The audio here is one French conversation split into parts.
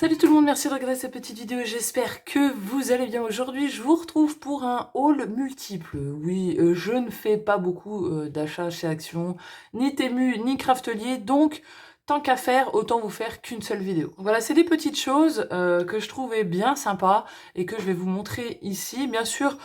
Salut tout le monde, merci de regarder cette petite vidéo, j'espère que vous allez bien. Aujourd'hui, je vous retrouve pour un haul multiple. Oui, je ne fais pas beaucoup d'achats chez Action, ni Temu, ni Craftelier, donc tant qu'à faire, autant vous faire qu'une seule vidéo. Voilà, c'est des petites choses que je trouvais bien sympas et que je vais vous montrer ici. Bien sûr,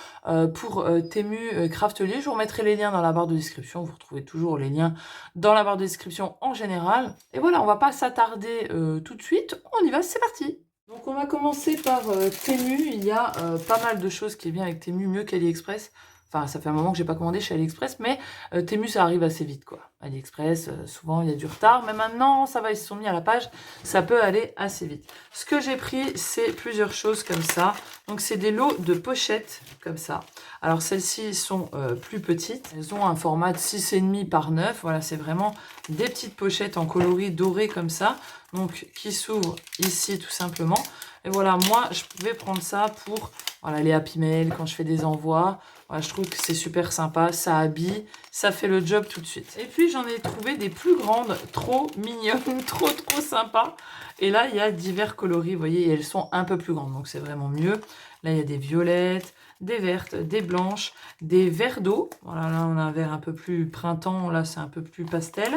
pour Temu, Craftelier, je vous remettrai les liens dans la barre de description, vous retrouvez toujours les liens dans la barre de description en général. Et voilà, on va pas s'attarder tout de suite, on y va, c'est parti. Donc on va commencer par Temu. Il y a pas mal de choses qui est bien avec Temu, mieux qu'AliExpress. Enfin, ça fait un moment que j'ai pas commandé chez AliExpress, mais Temu, ça arrive assez vite, quoi. AliExpress, souvent, il y a du retard, mais maintenant, ça va, ils se sont mis à la page, ça peut aller assez vite. Ce que j'ai pris, c'est plusieurs choses comme ça. Donc, c'est des lots de pochettes, comme ça. Alors, celles-ci sont plus petites. Elles ont un format de 6,5 par 9. Voilà, c'est vraiment des petites pochettes en coloris doré, comme ça. Donc, qui s'ouvrent ici, tout simplement. Et voilà, moi, je pouvais prendre ça pour voilà, les Happy Mail, quand je fais des envois. Voilà, je trouve que c'est super sympa, ça habille, ça fait le job tout de suite. Et puis j'en ai trouvé des plus grandes, trop mignonnes, trop sympas. Et là, il y a divers coloris, vous voyez, et elles sont un peu plus grandes, donc c'est vraiment mieux. Là, il y a des violettes, des vertes, des blanches, des verts d'eau. Voilà, là, on a un vert un peu plus printemps, là, c'est un peu plus pastel.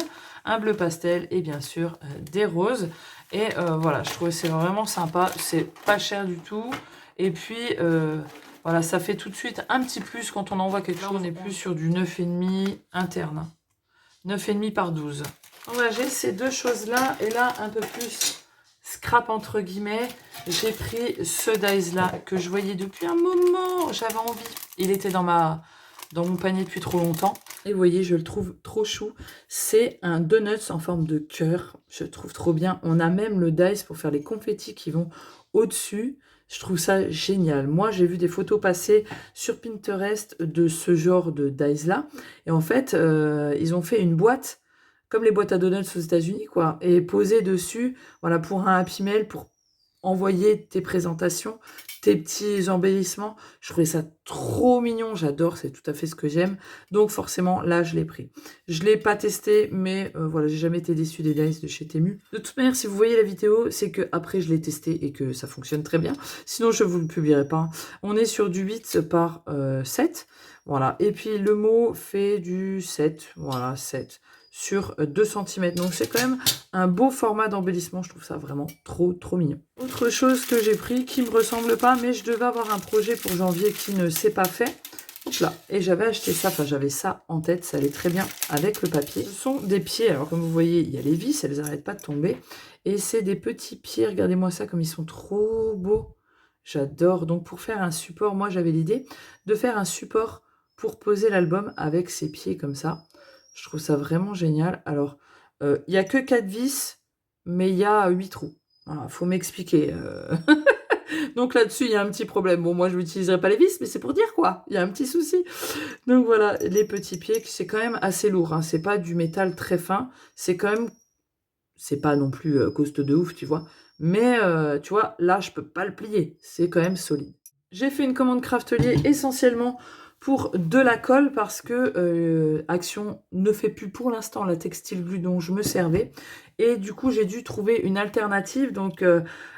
Un bleu pastel et bien sûr, des roses. Et voilà, je trouvais que c'est vraiment sympa, c'est pas cher du tout. Et puis... voilà, ça fait tout de suite un petit plus quand on envoie quelque chose. On n'est plus sur du 9,5 interne. 9,5 par 12. Donc voilà, j'ai ces deux choses-là. Et là, un peu plus scrap entre guillemets. J'ai pris ce dice-là que je voyais depuis un moment. J'avais envie. Il était dans mon panier depuis trop longtemps. Et vous voyez, je le trouve trop chou. C'est un donuts en forme de cœur. Je le trouve trop bien. On a même le dice pour faire les confettis qui vont au-dessus. Je trouve ça génial. Moi, j'ai vu des photos passer sur Pinterest de ce genre de dice-là. Et en fait, ils ont fait une boîte, comme les boîtes à donuts aux États-Unis, quoi. Et posé dessus, voilà, pour un Happy Mail, pour envoyer tes présentations, tes petits embellissements. Je trouvais ça trop mignon. J'adore, c'est tout à fait ce que j'aime. Donc forcément, là, je l'ai pris. Je ne l'ai pas testé, mais voilà, j'ai jamais été déçue des dice de chez Temu. De toute manière, si vous voyez la vidéo, c'est que après je l'ai testé et que ça fonctionne très bien. Sinon, je ne vous le publierai pas. On est sur du 8 par 7. Voilà. Et puis, le mot fait du 7. Voilà, 7 sur 2 cm. Donc, c'est quand même un beau format d'embellissement. Je trouve ça vraiment trop mignon. Autre chose que j'ai pris qui me ressemble pas, mais je devais avoir un projet pour janvier qui ne s'est pas fait. Hop là. Et j'avais acheté ça, enfin j'avais ça en tête, ça allait très bien avec le papier. Ce sont des pieds, alors comme vous voyez, il y a les vis, elles n'arrêtent pas de tomber. Et c'est des petits pieds, regardez-moi ça comme ils sont trop beaux. J'adore. Donc pour faire un support, moi j'avais l'idée de faire un support pour poser l'album avec ces pieds comme ça. Je trouve ça vraiment génial. Alors, il n'y a que 4 vis, mais il y a 8 trous. Voilà, faut m'expliquer. Donc là-dessus, il y a un petit problème. Bon, moi, je n'utiliserai pas les vis, mais c'est pour dire quoi. Il y a un petit souci. Donc voilà, les petits pieds, c'est quand même assez lourd. Hein. C'est pas du métal très fin. C'est quand même... C'est pas non plus costaud de ouf, tu vois. Mais, tu vois, là, je peux pas le plier. C'est quand même solide. J'ai fait une commande Craftelier essentiellement pour de la colle parce que Action ne fait plus pour l'instant la textile glue dont je me servais. Et du coup, j'ai dû trouver une alternative. Donc,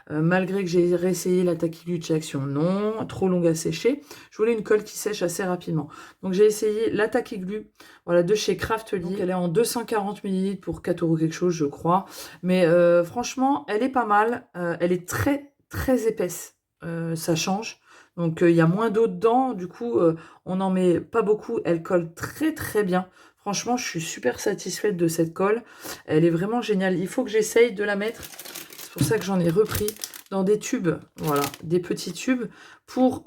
malgré que j'ai réessayé la Tacky de chez Action, non, trop longue à sécher. Je voulais une colle qui sèche assez rapidement. Donc, j'ai essayé la Tacky Glue, voilà, de chez Craftelier. Donc, elle est en 240 ml pour 4 € quelque chose, je crois. Mais franchement, elle est pas mal. Elle est très épaisse. Ça change. Donc, il y a moins d'eau dedans. Du coup, on n'en met pas beaucoup. Elle colle très bien. Franchement, je suis super satisfaite de cette colle. Elle est vraiment géniale. Il faut que j'essaye de la mettre. C'est pour ça que j'en ai repris dans des tubes. Voilà, des petits tubes pour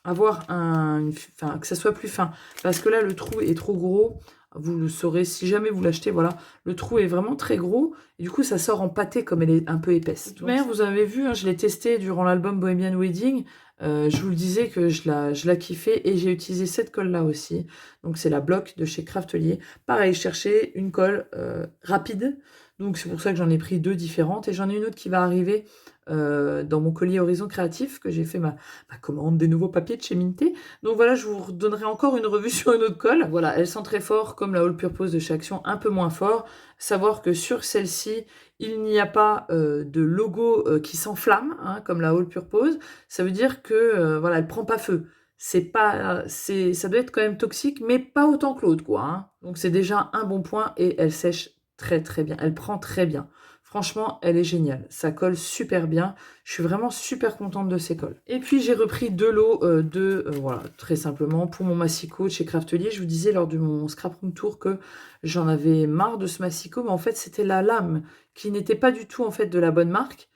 avoir que ça soit plus fin. Parce que là, le trou est trop gros. Vous le saurez si jamais vous l'achetez. Voilà, le trou est vraiment très gros. Et du coup, ça sort en pâté comme elle est un peu épaisse. Mais vous avez vu, hein, je l'ai testé durant l'album Bohemian Wedding. Je vous le disais que je la kiffais et j'ai utilisé cette colle là aussi. Donc c'est la Bloc de chez Craftelier. Pareil, je cherchais une colle rapide. Donc c'est pour ça que j'en ai pris deux différentes. Et j'en ai une autre qui va arriver dans mon colis Horizon Créatif, que j'ai fait ma commande des nouveaux papiers de chez Minté. Donc voilà, je vous redonnerai encore une revue sur une autre colle. Voilà, elles sont très fortes, comme la All Purpose de chez Action, un peu moins fort. Savoir que sur celle-ci, il n'y a pas de logo qui s'enflamme, hein, comme la All Purpose. Ça veut dire que, voilà, elle prend pas feu. Ça doit être quand même toxique, mais pas autant que l'autre, quoi, hein. Donc c'est déjà un bon point et elle sèche très très bien. Elle prend très bien. Franchement, elle est géniale. Ça colle super bien. Je suis vraiment super contente de ces colles. Et puis, j'ai repris deux lots voilà, très simplement, pour mon massicot de chez Craftelier. Je vous disais lors de mon scrap room tour que j'en avais marre de ce massicot, mais en fait, c'était la lame qui n'était pas du tout en fait de la bonne marque.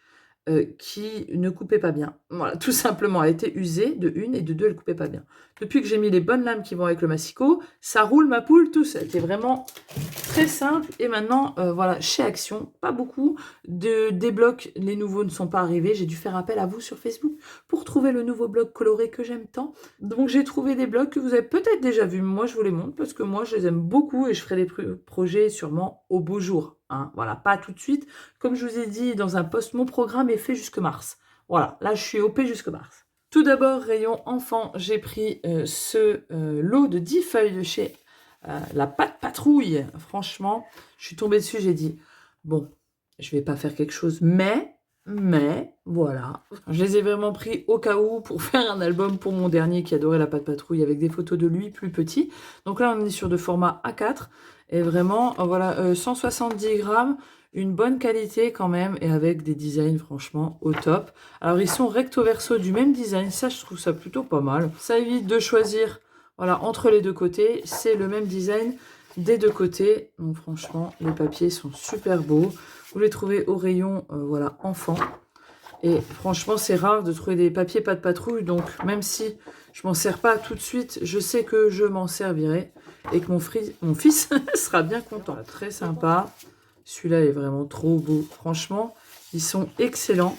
Qui ne coupait pas bien. Voilà, tout simplement, elle a été usée de une et de deux, elle coupait pas bien. Depuis que j'ai mis les bonnes lames qui vont avec le massicot, ça roule ma poule tout seul. C'est vraiment très simple. Et maintenant, voilà, chez Action, pas beaucoup des blocs. Les nouveaux ne sont pas arrivés. J'ai dû faire appel à vous sur Facebook pour trouver le nouveau bloc coloré que j'aime tant. Donc j'ai trouvé des blocs que vous avez peut-être déjà vus. Moi, je vous les montre parce que moi, je les aime beaucoup et je ferai des projets sûrement au beau jour. Hein. Voilà, pas tout de suite. Comme je vous ai dit dans un post, mon programme est fait jusque mars. Voilà, là, je suis OP jusque mars. Tout d'abord, rayon enfant, j'ai pris ce lot de 10 feuilles de chez la pâte patrouille. Franchement, je suis tombée dessus, j'ai dit, bon, je vais pas faire quelque chose, mais, voilà. Je les ai vraiment pris au cas où pour faire un album pour mon dernier qui adorait la pâte patrouille avec des photos de lui plus petit. Donc là, on est sur de format A4 et vraiment, voilà, 170 grammes. Une bonne qualité quand même et avec des designs franchement au top. Alors ils sont recto verso du même design, ça je trouve ça plutôt pas mal. Ça évite de choisir voilà, entre les deux côtés, c'est le même design des deux côtés. Donc franchement, les papiers sont super beaux. Vous les trouvez au rayon voilà, enfant. Et franchement, c'est rare de trouver des papiers pas de patrouille. Donc même si je m'en sers pas tout de suite, je sais que je m'en servirai. Et que mon fils sera bien content. Voilà, très sympa. Celui-là est vraiment trop beau. Franchement, ils sont excellents.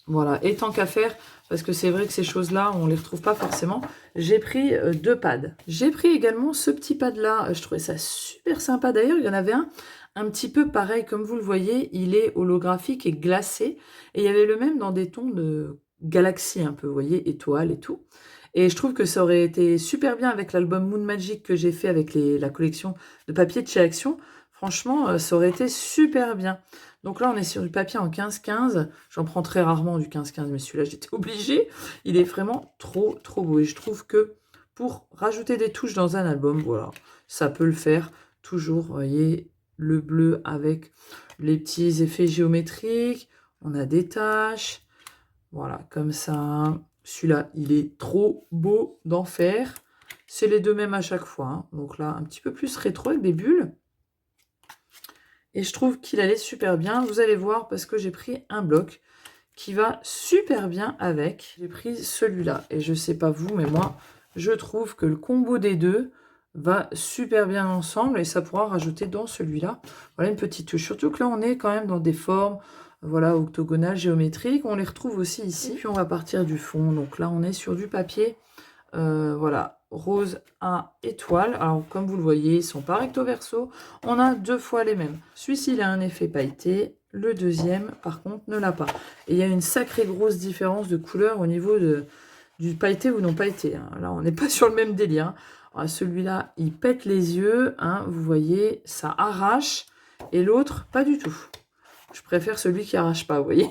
Voilà, et tant qu'à faire, parce que c'est vrai que ces choses-là, on ne les retrouve pas forcément, j'ai pris 2 pads. J'ai pris également ce petit pad-là. Je trouvais ça super sympa. D'ailleurs, il y en avait un petit peu pareil, comme vous le voyez, il est holographique et glacé. Et il y avait le même dans des tons de galaxie un peu, vous voyez, étoiles et tout. Et je trouve que ça aurait été super bien avec l'album Moon Magic que j'ai fait avec la collection de papier de chez Action. Franchement, ça aurait été super bien. Donc là, on est sur du papier en 15-15. J'en prends très rarement du 15-15, mais celui-là, j'étais obligée. Il est vraiment trop, trop beau. Et je trouve que pour rajouter des touches dans un album, voilà, ça peut le faire. Toujours, vous voyez, le bleu avec les petits effets géométriques. On a des taches. Voilà, comme ça. Celui-là, il est trop beau d'enfer. C'est les deux mêmes à chaque fois. Hein. Donc là, un petit peu plus rétro avec des bulles. Et je trouve qu'il allait super bien. Vous allez voir parce que j'ai pris un bloc qui va super bien avec. J'ai pris celui-là. Et je sais pas vous, mais moi, je trouve que le combo des deux va super bien ensemble. Et ça pourra rajouter dans celui-là. Voilà une petite touche. Surtout que là, on est quand même dans des formes voilà, octogonales, géométriques. On les retrouve aussi ici. Et puis, on va partir du fond. Donc là, on est sur du papier. Voilà, rose à étoile. Alors, comme vous le voyez, ils sont pas recto verso. On a 2 fois les mêmes. Celui-ci, il a un effet pailleté. Le deuxième, par contre, ne l'a pas. Et il y a une sacrée grosse différence de couleur au niveau du pailleté ou non pailleté. Hein. Là, on n'est pas sur le même délire. Hein. Celui-là, il pète les yeux. Hein. Vous voyez, ça arrache. Et l'autre, pas du tout. Je préfère celui qui arrache pas, vous voyez.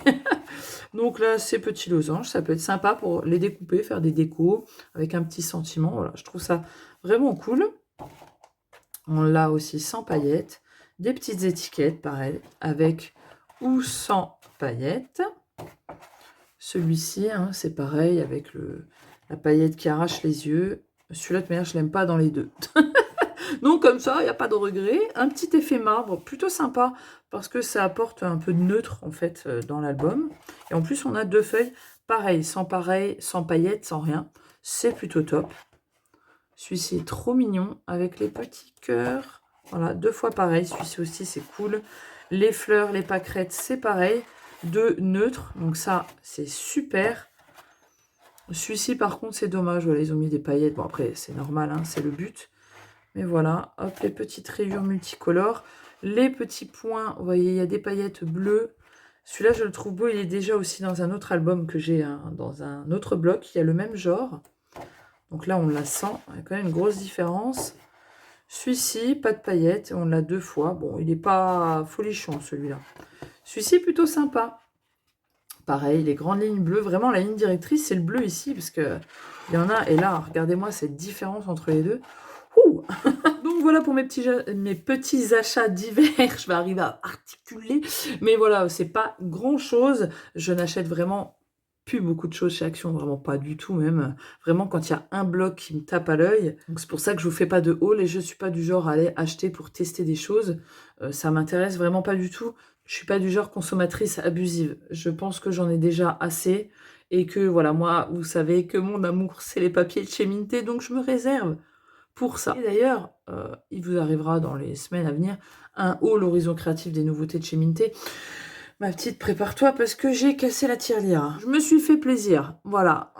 Donc là, ces petits losanges, ça peut être sympa pour les découper, faire des décos avec un petit sentiment. Voilà, je trouve ça vraiment cool. On l'a aussi sans paillettes. Des petites étiquettes, pareil, avec ou sans paillettes. Celui-ci, hein, c'est pareil, avec la paillette qui arrache les yeux. Celui-là, de manière, je l'aime pas dans les deux. Donc comme ça, il n'y a pas de regret. Un petit effet marbre, plutôt sympa, parce que ça apporte un peu de neutre, en fait, dans l'album. Et en plus, on a 2 feuilles, pareil, sans paillettes, sans rien. C'est plutôt top. Celui-ci est trop mignon, avec les petits cœurs. Voilà, 2 fois pareil. Celui-ci aussi, c'est cool. Les fleurs, les pâquerettes, c'est pareil. 2 neutres, donc ça, c'est super. Celui-ci, par contre, c'est dommage. Voilà, ils ont mis des paillettes. Bon, après, c'est normal, hein, c'est le but. Mais voilà, hop, les petites rayures multicolores. Les petits points, vous voyez, il y a des paillettes bleues Celui-là, je le trouve beau. Il est déjà aussi dans un autre album que j'ai dans un autre bloc. Il y a le même genre. Donc là, on la sent. Il y a quand même une grosse différence. Celui-ci, pas de paillettes. On l'a 2 fois. Bon, il n'est pas folichon, celui-là. Celui-ci, plutôt sympa. Pareil, les grandes lignes bleues. Vraiment, la ligne directrice, c'est le bleu ici. Parce que il y en a. Et là, regardez-moi cette différence entre les deux. Ouh. Donc voilà pour mes petits achats d'hiver. Je vais arriver à articuler. Mais voilà, c'est pas grand-chose. Je n'achète vraiment plus beaucoup de choses chez Action. Vraiment pas du tout même. Vraiment quand il y a un bloc qui me tape à l'œil. Donc c'est pour ça que je vous fais pas de haul. Et je suis pas du genre à aller acheter pour tester des choses. Ça m'intéresse vraiment pas du tout. Je suis pas du genre consommatrice abusive. Je pense que j'en ai déjà assez. Et que voilà, moi, vous savez que mon amour, c'est les papiers de chez Minté. Donc je me réserve pour ça. Et d'ailleurs, il vous arrivera dans les semaines à venir un haul Horizon Créatif des nouveautés de chez Minté. Ma petite, prépare-toi parce que j'ai cassé la tirelire. Je me suis fait plaisir, voilà.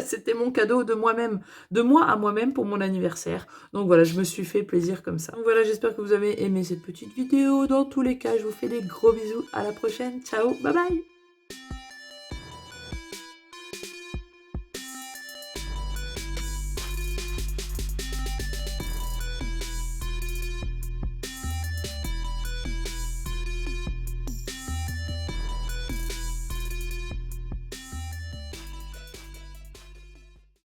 C'était mon cadeau de moi-même, de moi à moi-même pour mon anniversaire. Donc voilà, je me suis fait plaisir comme ça. Donc voilà, j'espère que vous avez aimé cette petite vidéo. Dans tous les cas, je vous fais des gros bisous. À la prochaine. Ciao, bye bye.